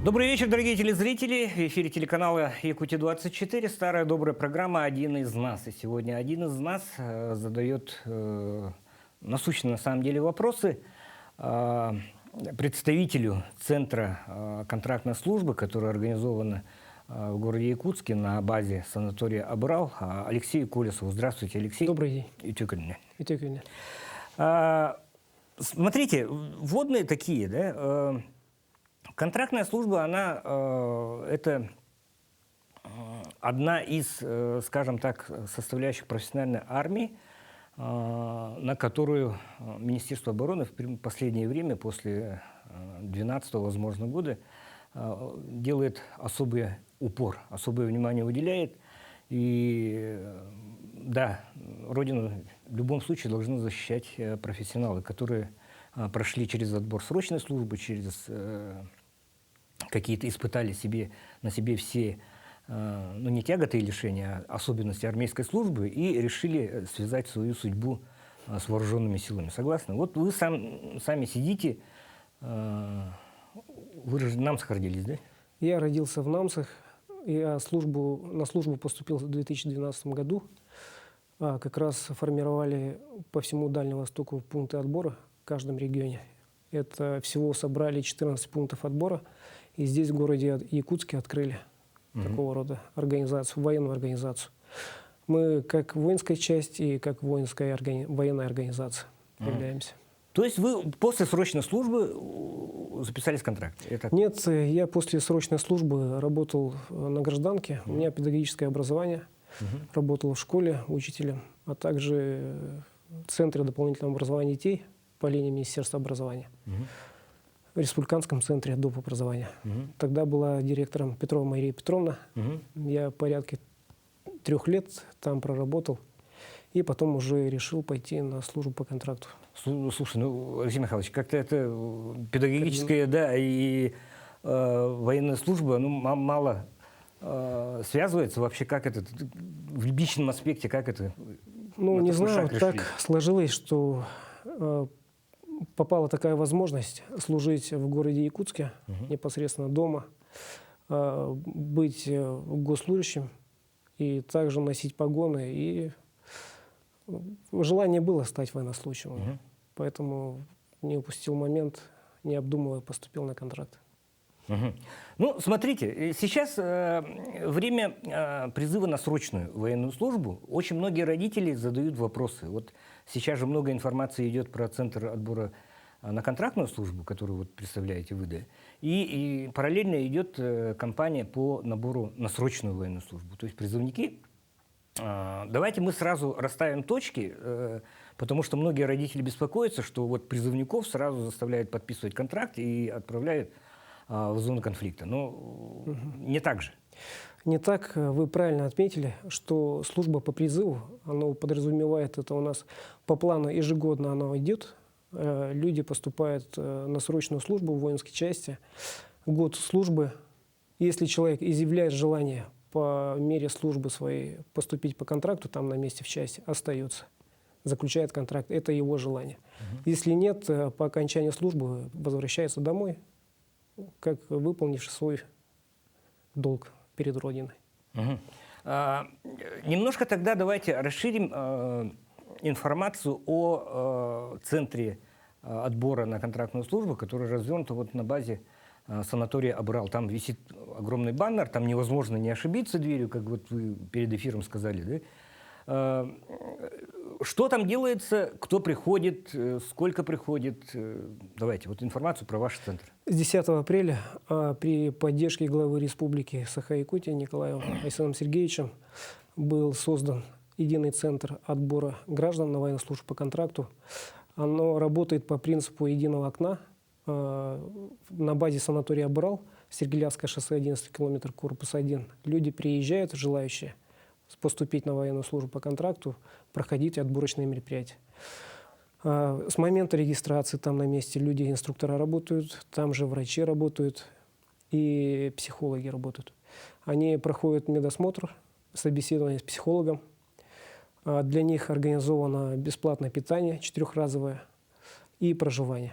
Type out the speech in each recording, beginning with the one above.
Добрый вечер, дорогие телезрители. В эфире телеканала Якутия-24. Старая добрая программа «Один из нас». И сегодня один из нас задает насущные на самом деле вопросы представителю Центра контрактной службы, которая организована в городе Якутске на базе санатория «Абрал», Алексею Колесову. Здравствуйте, Алексей. Добрый день. И смотрите, вводные такие, да? Контрактная служба, она это одна из, скажем так, составляющих профессиональной армии, на которую Министерство обороны в последнее время, после 2012, возможно, года, делает особый упор, особое внимание уделяет. И да, Родину в любом случае должны защищать профессионалы, которые прошли через отбор срочной службы, через какие-то испытали на себе все, ну не тяготы и лишения, а особенности армейской службы и решили связать свою судьбу с вооруженными силами. Согласны? Вот вы сами сидите, вы же в Намсах родились, да? Я родился в Намсах. Я на службу поступил в 2012 году. Как раз формировали по всему Дальнему Востоку пункты отбора в каждом регионе. Это всего собрали 14 пунктов отбора. И здесь, в городе Якутске, открыли такого рода организацию, военную организацию. Мы как воинская часть и как военная организация являемся. То есть вы после срочной службы записались в контракт? Нет, я после срочной службы работал на гражданке. У меня педагогическое образование. Работал в школе учителем, а также в Центре дополнительного образования детей по линии Министерства образования. В Республиканском центре доп. Образования. Тогда была директором Петрова Мария Петровна. Я порядка 3 лет там проработал. И потом уже решил пойти на службу по контракту. Слушай, ну, Алексей Михайлович, как-то это педагогическая, да, и военная служба, ну, мало связывается вообще, как это, в личном аспекте, как это? Ну, не знаю, так сложилось, что попала такая возможность служить в городе Якутске, непосредственно дома, быть госслужащим и также носить погоны. И желание было стать военнослужащим. Поэтому не упустил момент, не обдумывая, поступил на контракт. Ну, смотрите, сейчас время призыва на срочную военную службу. Очень многие родители задают вопросы. Вот сейчас же много информации идет про центр отбора на контрактную службу, которую вот представляете вы, да, и параллельно идет кампания по набору на срочную военную службу. То есть призывники, давайте мы сразу расставим точки, потому что многие родители беспокоятся, что вот призывников сразу заставляют подписывать контракт и отправляют в зону конфликта. Но не так же. Не так. Вы правильно отметили, что служба по призыву, она подразумевает, это у нас по плану ежегодно она идет. Люди поступают на срочную службу в воинской части. Год службы. Если человек изъявляет желание по мере службы своей поступить по контракту, там на месте в части, остается. Заключает контракт. Это его желание. Если нет, по окончании службы возвращается домой, как выполнивший свой долг перед Родиной. Немножко тогда давайте расширим информацию о центре отбора на контрактную службу, который развернут вот на базе санатория «Абрал». Там висит огромный баннер, там невозможно не ошибиться дверью, как вот вы перед эфиром сказали, да? Что там делается, кто приходит, сколько приходит? Давайте вот информацию про ваш центр. С 10 апреля при поддержке главы республики Саха-Якутия Николаем Айсеном Сергеевичем был создан единый центр отбора граждан на военную службу по контракту. Оно работает по принципу единого окна на базе санатория «Абрал», Сергелявское шоссе, 11 километр, корпус 1. Люди приезжают, желающие поступить на военную службу по контракту, проходить отборочные мероприятия. С момента регистрации там на месте люди, инструктора работают, там же врачи работают и психологи работают. Они проходят медосмотр, собеседование с психологом. Для них организовано бесплатное питание 4-разовое и проживание.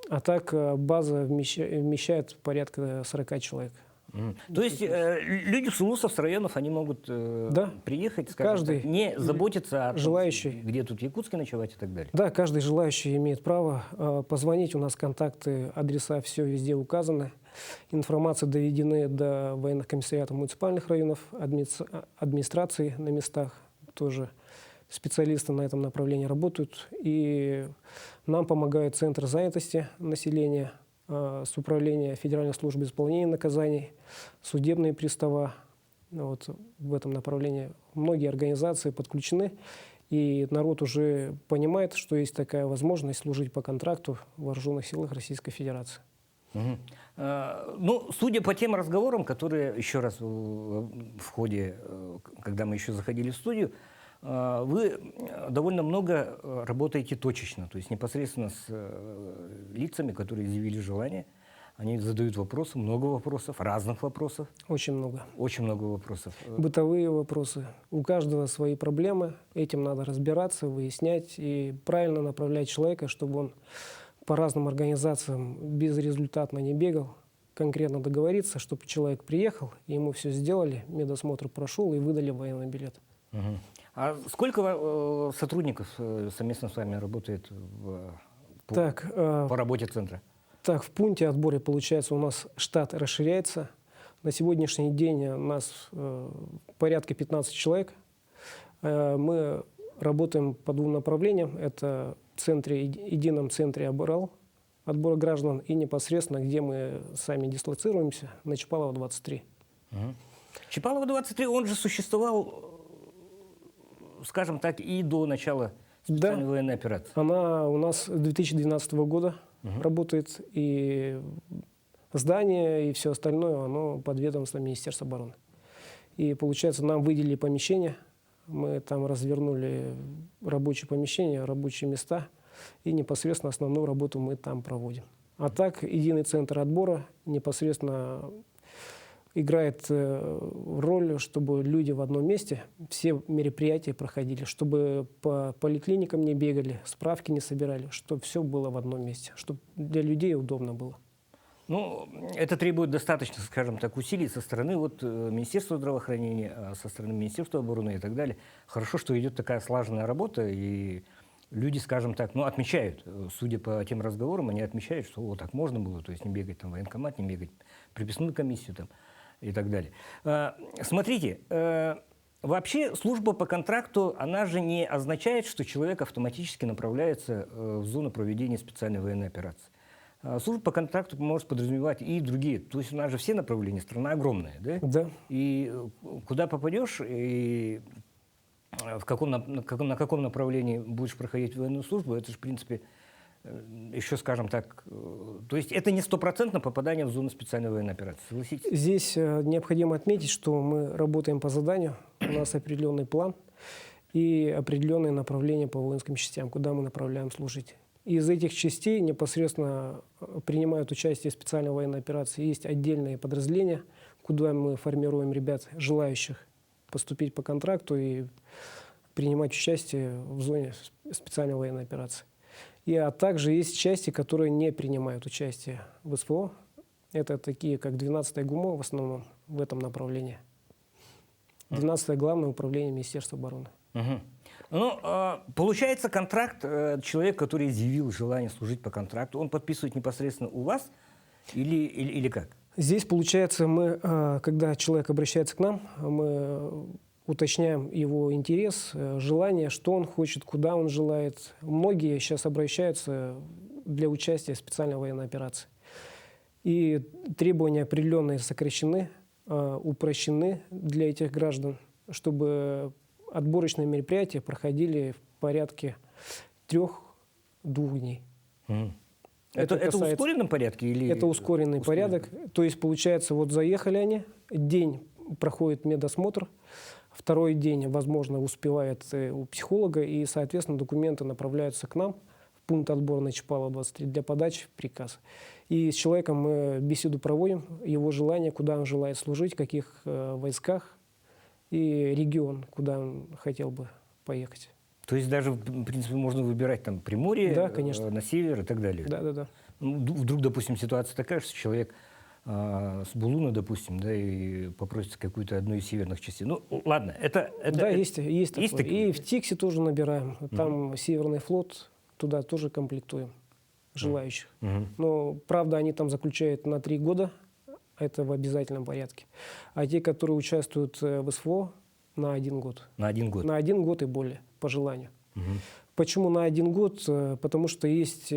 А так база вмещает порядка 40 человек. То есть люди с улусов, с районов, они могут Да. приехать, скажем Каждый так, не заботиться о том, желающий. где тут в Якутске ночевать и так далее. Да, каждый желающий имеет право позвонить. У нас контакты, адреса, все везде указаны. Информация доведены до военных комиссариатов муниципальных районов, администрации на местах. Тоже специалисты на этом направлении работают. И нам помогает Центр занятости населения, с Управления Федеральной службы исполнения наказаний, судебные пристава. Вот в этом направлении многие организации подключены. И народ уже понимает, что есть такая возможность служить по контракту в Вооруженных силах Российской Федерации. Ну, судя по тем разговорам, которые еще раз в ходе, когда мы еще заходили в студию, вы довольно много работаете точечно, то есть непосредственно с лицами, которые изъявили желание. Они задают вопросы, много вопросов, разных вопросов. Очень много. Очень много вопросов. Бытовые вопросы. У каждого свои проблемы. Этим надо разбираться, выяснять и правильно направлять человека, чтобы он по разным организациям безрезультатно не бегал. Конкретно договориться, чтобы человек приехал, ему все сделали, медосмотр прошел и выдали военный билет. А сколько сотрудников совместно с вами работает по работе центра? Так, в пункте отбора, получается, у нас штат расширяется. На сегодняшний день у нас порядка 15 человек. Мы работаем по двум направлениям. Это в едином центре отбора граждан и непосредственно, где мы сами дислоцируемся, на Чапалова 23. Чапалова 23, он же существовал, скажем так, и до начала специальной военной операции. Она у нас с 2012 года работает, и здание, и все остальное, оно под ведомством Министерства обороны. И, получается, нам выделили помещение, мы там развернули рабочие помещения, рабочие места, и непосредственно основную работу мы там проводим. А так, единый центр отбора непосредственно играет роль, чтобы люди в одном месте все мероприятия проходили, чтобы по поликлиникам не бегали, справки не собирали, чтобы все было в одном месте, чтобы для людей удобно было. Ну, это требует достаточно, скажем так, усилий со стороны Министерства здравоохранения, со стороны Министерства обороны и так далее. Хорошо, что идет такая слаженная работа, и люди, скажем так, отмечают, судя по тем разговорам, они отмечают, что вот так можно было, то есть не бегать там в военкомат, не бегать в приписную комиссию там, и так далее. Смотрите, вообще служба по контракту, она же не означает, что человек автоматически направляется в зону проведения специальной военной операции. Служба по контракту может подразумевать и другие. То есть у нас же все направления, страна огромная, да? Да. И куда попадешь, и на каком направлении будешь проходить военную службу, это же, в принципе, еще, скажем так, то есть это не стопроцентно попадание в зону специальной военной операции, согласитесь? Здесь необходимо отметить, что мы работаем по заданию, у нас определенный план и определенные направления по воинским частям, куда мы направляем служить. Из этих частей непосредственно принимают участие в специальной военной операции. Есть отдельные подразделения, куда мы формируем ребят, желающих поступить по контракту и принимать участие в зоне специальной военной операции. А также есть части, которые не принимают участие в СВО. Это такие, как 12-я ГУМО, в основном в этом направлении. 12-е Главное управление Министерства обороны. Ну, получается, контракт, человек, который изъявил желание служить по контракту, он подписывает непосредственно у вас или как? Здесь, получается, мы, когда человек обращается к нам, мы уточняем его интерес, желание, что он хочет, куда он желает. Многие сейчас обращаются для участия в специальной военной операции. И требования определенные сокращены, упрощены для этих граждан, чтобы отборочные мероприятия проходили в порядке 3-2 дней. Это в ускоренном порядке? Или это ускоренный порядок. То есть, получается, вот заехали они, день проходит медосмотр, второй день, возможно, успевает у психолога, и, соответственно, документы направляются к нам в пункт отбора на Чапалова 23 для подачи в приказ. И с человеком мы беседу проводим, его желание, куда он желает служить, в каких войсках, и регион, куда он хотел бы поехать. То есть даже, в принципе, можно выбирать там Приморье, да, конечно, на север и так далее? Да. Вдруг, допустим, ситуация такая, что человек с Булуна, допустим, да, и попросится какую-то одну из северных частей. Ну, ладно, Да, есть такое. такое, И в Тиксе тоже набираем. Там Северный флот, туда тоже комплектуем желающих. Но, правда, они там заключают на 3 года, это в обязательном порядке. А те, которые участвуют в СФО, на 1 год. На 1 год. На 1 год и более, по желанию. Мгм. Почему на 1 год? Потому что есть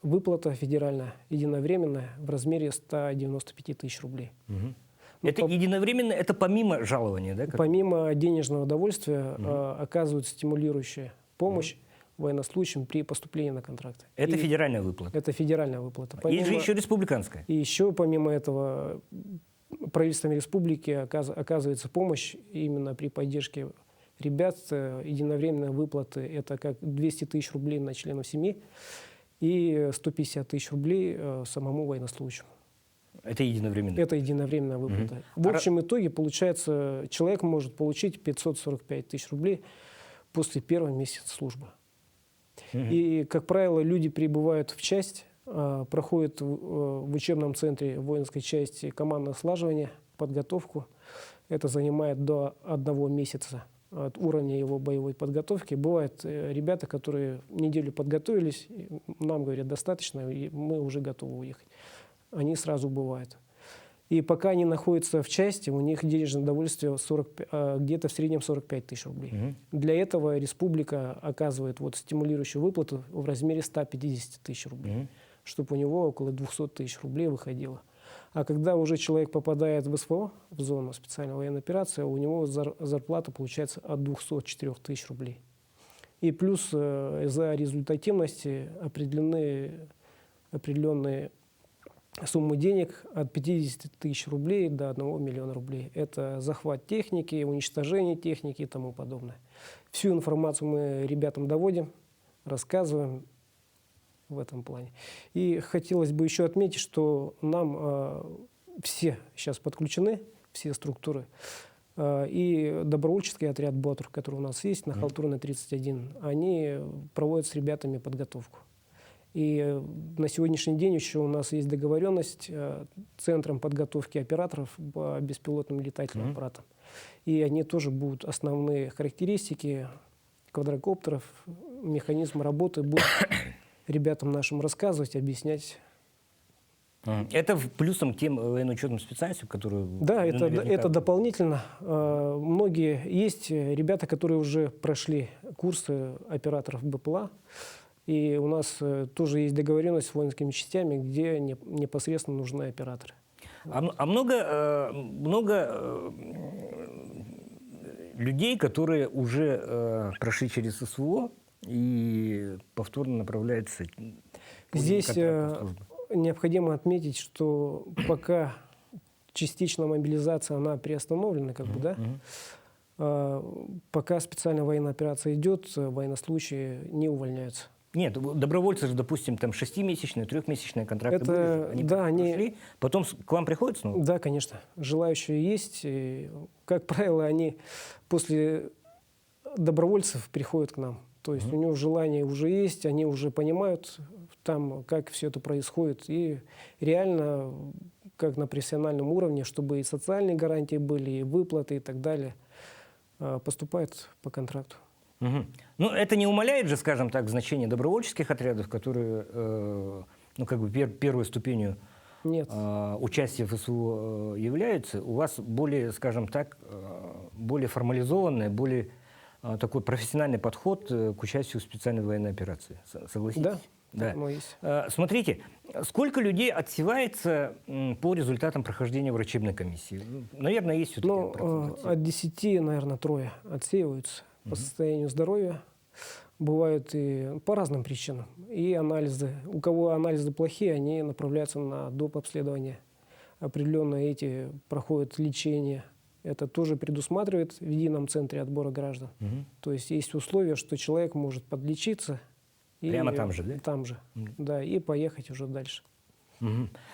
выплата федеральная, единовременная, в размере 195 тысяч рублей. Мгм. Ну, Это единовременно, это помимо жалования, да? Помимо денежного довольствия оказывают стимулирующая помощь военнослужащим при поступлении на контракт. Это И федеральная выплата. это федеральная выплата. Есть же еще республиканская. И еще помимо этого правительством республики оказывается помощь именно при поддержке ребят. Единовременные выплаты – это как 200 тысяч рублей на членов семьи и 150 тысяч рублей самому военнослужащему. Это единовременно. Это единовременная выплата. В общем итоге, получается, человек может получить 545 тысяч рублей после 1-го месяца службы. И, как правило, люди прибывают в часть, проходят в учебном центре воинской части командное слаживание, подготовку. Это занимает до 1 месяца от уровня его боевой подготовки. Бывают ребята, которые неделю подготовились, нам говорят, достаточно, и мы уже готовы уехать. Они сразу бывают. И пока они находятся в части, у них денежное довольствие где-то в среднем 45 тысяч рублей. Для этого республика оказывает стимулирующую выплату в размере 150 тысяч рублей, чтобы у него около 200 тысяч рублей выходило. А когда уже человек попадает в СФО, в зону специальной военной операции, у него зарплата получается от 204 тысяч рублей. И плюс за результативность определенные суммы денег от 50 тысяч рублей до 1 миллиона рублей. Это захват техники, уничтожение техники и тому подобное. Всю информацию мы ребятам доводим, рассказываем в этом плане. И хотелось бы еще отметить, что нам все сейчас подключены, все структуры. И добровольческий отряд «Ботр», который у нас есть на Халтурной 31, они проводят с ребятами подготовку. И на сегодняшний день еще у нас есть договоренность с Центром подготовки операторов по беспилотным летательным аппаратам. И они тоже будут основные характеристики квадрокоптеров, механизм работы будут ребятам нашим рассказывать, объяснять. Это плюсом к тем военно-учетным специальностям, которые... Да, это дополнительно. Многие есть ребята, которые уже прошли курсы операторов БПЛА. И у нас тоже есть договоренность с воинскими частями, где непосредственно нужны операторы. А много людей, которые уже прошли через СВО и повторно направляются... Здесь необходимо отметить, что пока частичная мобилизация, она приостановлена, пока специальная военная операция идет, военнослужащие не увольняются. Нет, добровольцы же, допустим, там 6-месячные, 3-месячные контракты были, они прошли, потом к вам приходят снова? Да, конечно. Желающие есть. И, как правило, они после добровольцев приходят к нам. То есть у него желание уже есть, они уже понимают, там, как все это происходит. И реально, как на профессиональном уровне, чтобы и социальные гарантии были, и выплаты и так далее, поступают по контракту. Ну, это не умаляет же, скажем так, значение добровольческих отрядов, которые, первой ступенью участия в СВО являются. У вас более, скажем так, более формализованный, более такой профессиональный подход к участию в специальной военной операции. Согласитесь? Да. Есть. Смотрите, сколько людей отсевается по результатам прохождения врачебной комиссии? Наверное, есть все-таки от 10, наверное, 3 отсеиваются по состоянию здоровья. Бывают и по разным причинам. И анализы. У кого анализы плохие, они направляются на доп. Обследование. Определенно эти проходят лечение. Это тоже предусматривает в едином центре отбора граждан. То есть есть условия, что человек может подлечиться. Прямо там же, да? Там же, да, и поехать уже дальше.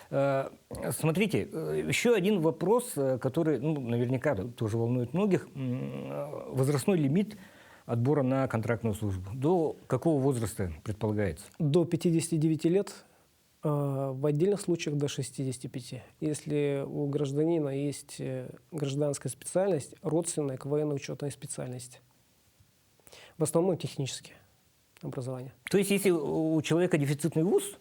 Смотрите, еще один вопрос, который наверняка тоже волнует многих. Возрастной лимит отбора на контрактную службу. До какого возраста предполагается? До 59 лет В отдельных случаях до 65. Если у гражданина есть гражданская специальность, родственная к военно-учетной специальности. В основном технические образования. То есть, если у человека дефицитный вуз,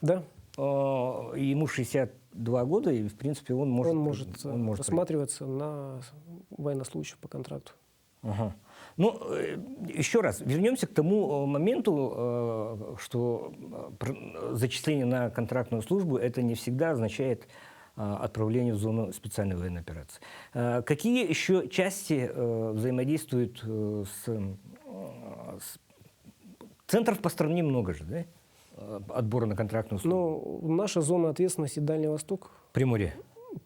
Да, и ему 62 года, и, в принципе, он может... он может пройти. рассматриваться на военнослужащих по контракту. Ага. Ну, еще раз, вернемся к тому моменту, что зачисление на контрактную службу это не всегда означает отправление в зону специальной военной операции. Какие еще части взаимодействуют с... Центров по стране много же, да? Отбора на контрактную службу. Ну, наша зона ответственности Дальний Восток. Приморье.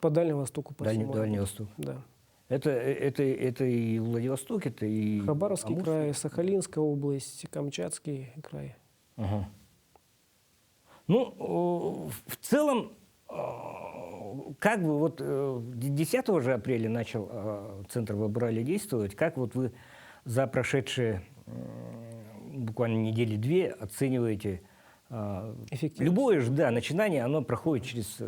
По Дальнему Востоку. По всему Дальний Восток. Да. Это и Владивосток, это и... Хабаровский Амур? край, Сахалинская область, Камчатский край. Ага. Ну, в целом, как бы вот 10 же апреля начал Центр в Абрале действовать, как вот вы за прошедшие буквально недели-две оцениваете Эффективность. любое же, да, начинание, оно проходит через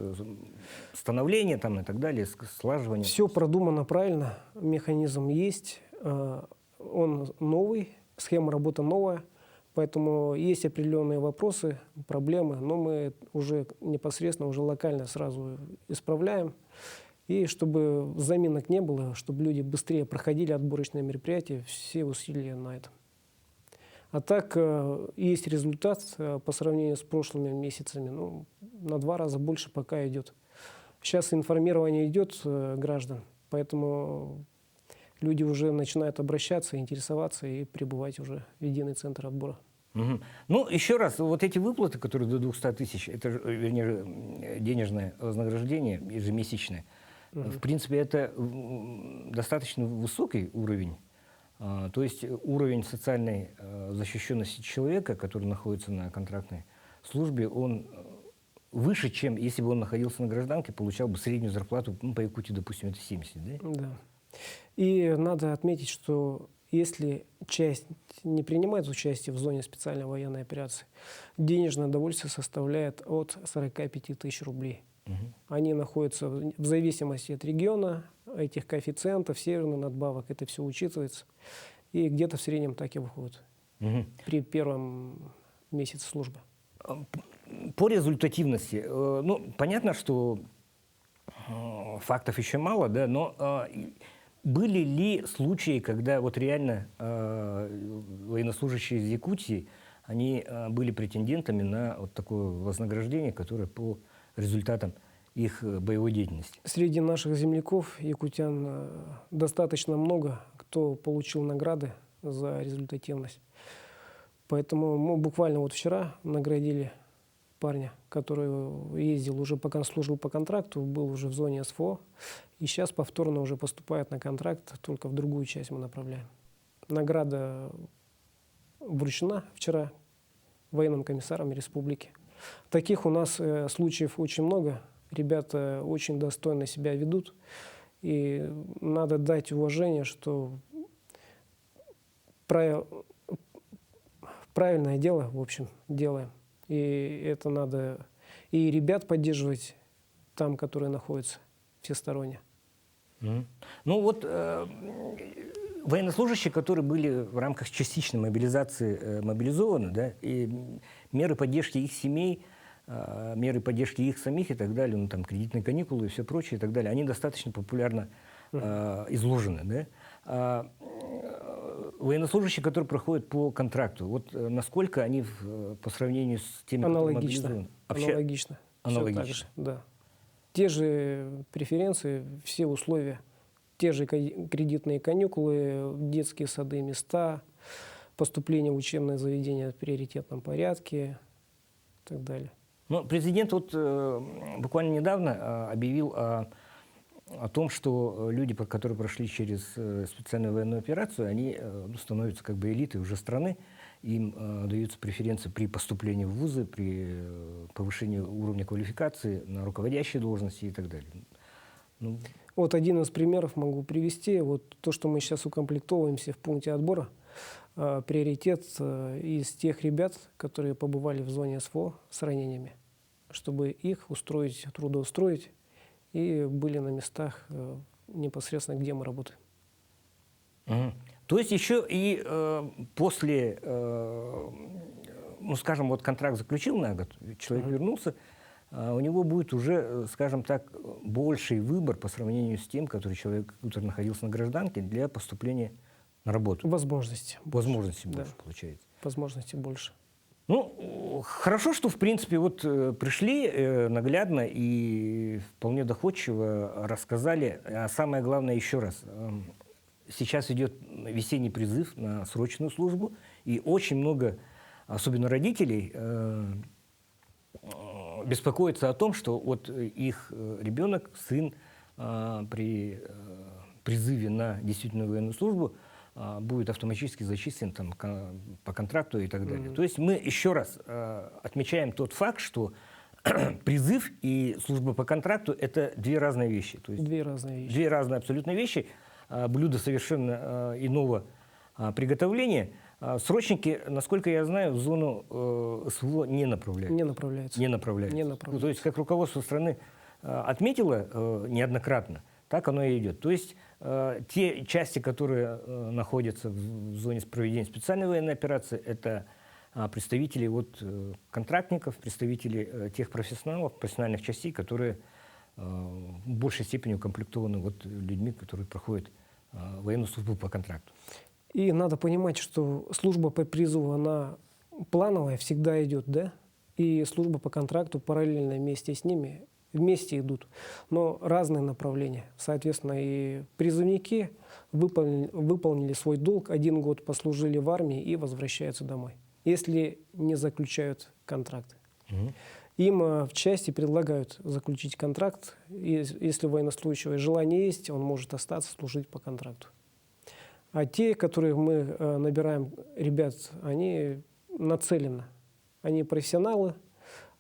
становление там и так далее, слаживание. Все продумано правильно, механизм есть, он новый, схема работы новая, поэтому есть определенные вопросы, проблемы, но мы уже непосредственно, уже локально сразу исправляем. И чтобы заминок не было, чтобы люди быстрее проходили отборочные мероприятия, все усилия на это. А так есть результат по сравнению с прошлыми месяцами, ну, на 2 раза больше пока идет. Сейчас информирование идет граждан, поэтому люди уже начинают обращаться, интересоваться и прибывать уже в единый центр отбора. Угу. Ну, еще раз, вот эти выплаты, которые до 200 тысяч, это, вернее, денежное вознаграждение ежемесячное, в принципе, это достаточно высокий уровень. То есть уровень социальной защищенности человека, который находится на контрактной службе, он выше, чем если бы он находился на гражданке, получал бы среднюю зарплату, ну, по Якутии, допустим, это 70, да? Да. И надо отметить, что если часть не принимает участие в зоне специальной военной операции, денежное довольствие составляет от 45 тысяч рублей. Они находятся в зависимости от региона, этих коэффициентов, северных надбавок, это все учитывается. И где-то в среднем так и выходит при первом месяце службы. По результативности, ну, понятно, что фактов еще мало, да, но были ли случаи, когда вот реально военнослужащие из Якутии, они были претендентами на вот такое вознаграждение, которое по результатам их боевой деятельности? Среди наших земляков, якутян, достаточно много, кто получил награды за результативность. Поэтому мы буквально вот вчера наградили парня, который ездил уже служил по контракту, был уже в зоне СФО, и сейчас повторно уже поступает на контракт, только в другую часть мы направляем. Награда вручена вчера военным комиссаром республики. Таких у нас случаев очень много. Ребята очень достойно себя ведут. И надо дать уважение, что правильное дело, в общем, делаем. И это надо и ребят поддерживать там, которые находятся всесторонне. Ну вот военнослужащие, которые были в рамках частичной мобилизации мобилизованы, да, и меры поддержки их семей, меры поддержки их самих и так далее, ну там кредитные каникулы и все прочее и так далее, они достаточно популярно изложены, да. Военнослужащие, которые проходят по контракту, вот насколько они по сравнению с теми, которые мобилизованы? Аналогично. Аналогично. Всё так же, да. Те же преференции, все условия, те же кредитные каникулы, детские сады, места, поступление в учебное заведение в приоритетном порядке и так далее. Ну, президент вот буквально недавно объявил о том, что люди, которые прошли через специальную военную операцию, они становятся как бы элитой уже страны, им даются преференции при поступлении в вузы, при повышении уровня квалификации на руководящие должности и так далее. Ну, вот один из примеров могу привести. Вот то, что мы сейчас укомплектовываемся в пункте отбора, приоритет из тех ребят, которые побывали в зоне СФО с ранениями. чтобы их устроить, трудоустроить и были на местах непосредственно, где мы работаем. Мгм. То есть еще и после, ну, скажем, вот контракт заключил на год, человек вернулся, у него будет уже, скажем так, больший выбор по сравнению с тем, который находился на гражданке для поступления на работу. Возможности. Возможностей Да. больше получается. Возможностей больше. Ну, хорошо, что, в принципе, вот пришли наглядно и вполне доходчиво рассказали. А самое главное, еще раз, сейчас идет весенний призыв на срочную службу, и очень много, особенно родителей, беспокоится о том, что вот их ребенок, сын при призыве на действительную военную службу будет автоматически зачислен там, по контракту и так далее. То есть мы еще раз отмечаем тот факт, что призыв и служба по контракту – это две разные вещи. То есть Две разные вещи. две разные абсолютно вещи, блюда совершенно иного приготовления. Срочники, насколько я знаю, в зону СВО не направляют. Не направляются. Не направляются. Не направляются. То есть, как руководство страны отметило неоднократно, так оно и идет. То есть, те части, которые находятся в зоне проведения специальной военной операции, это представители вот, контрактников, представители тех профессионалов, профессиональных частей, которые в большей степени укомплектованы вот людьми, которые проходят военную службу по контракту. И надо понимать, что служба по призыву, она плановая, всегда идет, да? И служба по контракту параллельно вместе с ними, вместе идут, но разные направления. Соответственно, и призывники выполнили свой долг, 1 год послужили в армии и возвращаются домой, если не заключают контракт. Им в части предлагают заключить контракт, и если у военнослужащего желание есть, он может остаться служить по контракту. А те, которые мы набираем ребят, они нацелены. Они профессионалы,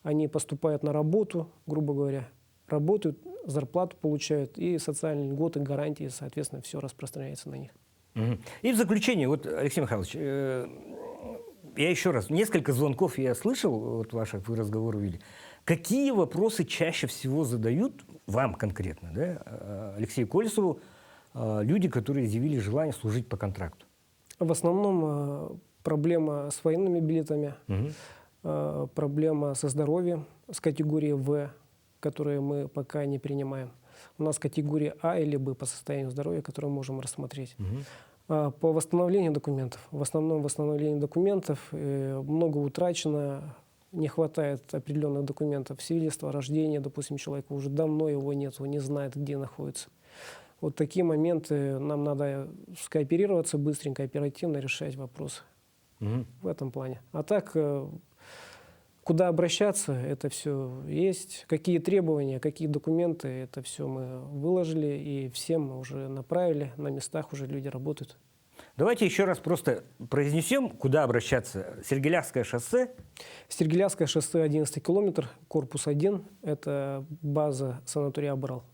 они поступают на работу, грубо говоря, работают, зарплату получают, и социальные льготы, гарантии, соответственно, все распространяется на них. И в заключение, вот, Алексей Михайлович, я еще раз, несколько звонков я слышал, вот ваших, вы разговоры вели. Какие вопросы чаще всего задают вам конкретно, да, Алексею Колесову, люди, которые изъявили желание служить по контракту? В основном проблема с военными билетами, проблема со здоровьем с категории В, которые мы пока не принимаем. У нас категория А или Б по состоянию здоровья, которую можем рассмотреть. По восстановлению документов. В основном восстановлению документов много утрачено, не хватает определенных документов. Свидетельство о рождении, допустим, человека уже давно его нет, он не знает, где находится. Вот такие моменты нам надо скооперироваться быстренько, оперативно решать вопросы в этом плане. А так, куда обращаться, это все есть. Какие требования, какие документы, это все мы выложили и всем мы уже направили. На местах уже люди работают. Давайте еще раз просто произнесем, куда обращаться. Сергеляхское шоссе. Сергеляхское шоссе, 11 километр, корпус 1. Это база санатория «Абрал».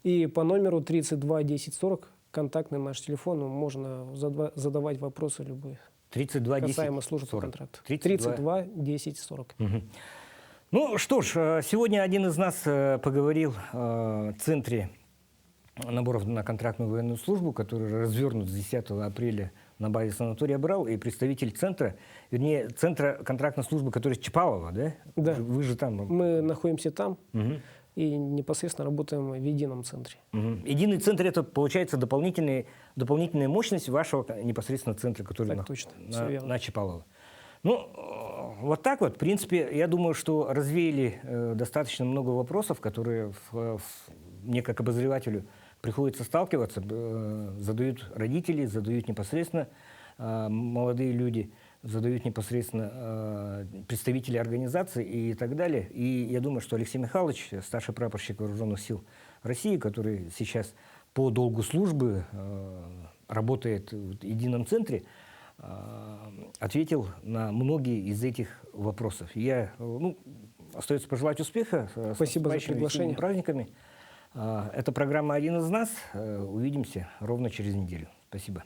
И по номеру 32 10 40, контактный наш телефон, можно задавать вопросы любые. 32 10 касаемо службы по 40. контракту. 32 10 40. Ну что ж, сегодня один из нас поговорил о центре наборов на контрактную военную службу, который развернут с 10 апреля на базе санатория «Абрал», и представитель центра, вернее, центра контрактной службы, который из Чапалова, да? Да. Вы же там. Мы находимся там и непосредственно работаем в едином центре. Единый центр – это, получается, дополнительная мощность вашего непосредственно центра, который Так точно, все верно. на Чапалова. Ну, вот так вот, в принципе, я думаю, что развеяли достаточно много вопросов, которые мне как обозревателю приходится сталкиваться, задают родители, задают непосредственно молодые люди, задают непосредственно представители организаций и так далее. И я думаю, что Алексей Михайлович, старший прапорщик Вооруженных сил России, который сейчас по долгу службы работает в едином центре, ответил на многие из этих вопросов. Остается пожелать успеха. Спасибо за приглашение. Праздниками. Это программа «Один из нас». Увидимся ровно через неделю. Спасибо.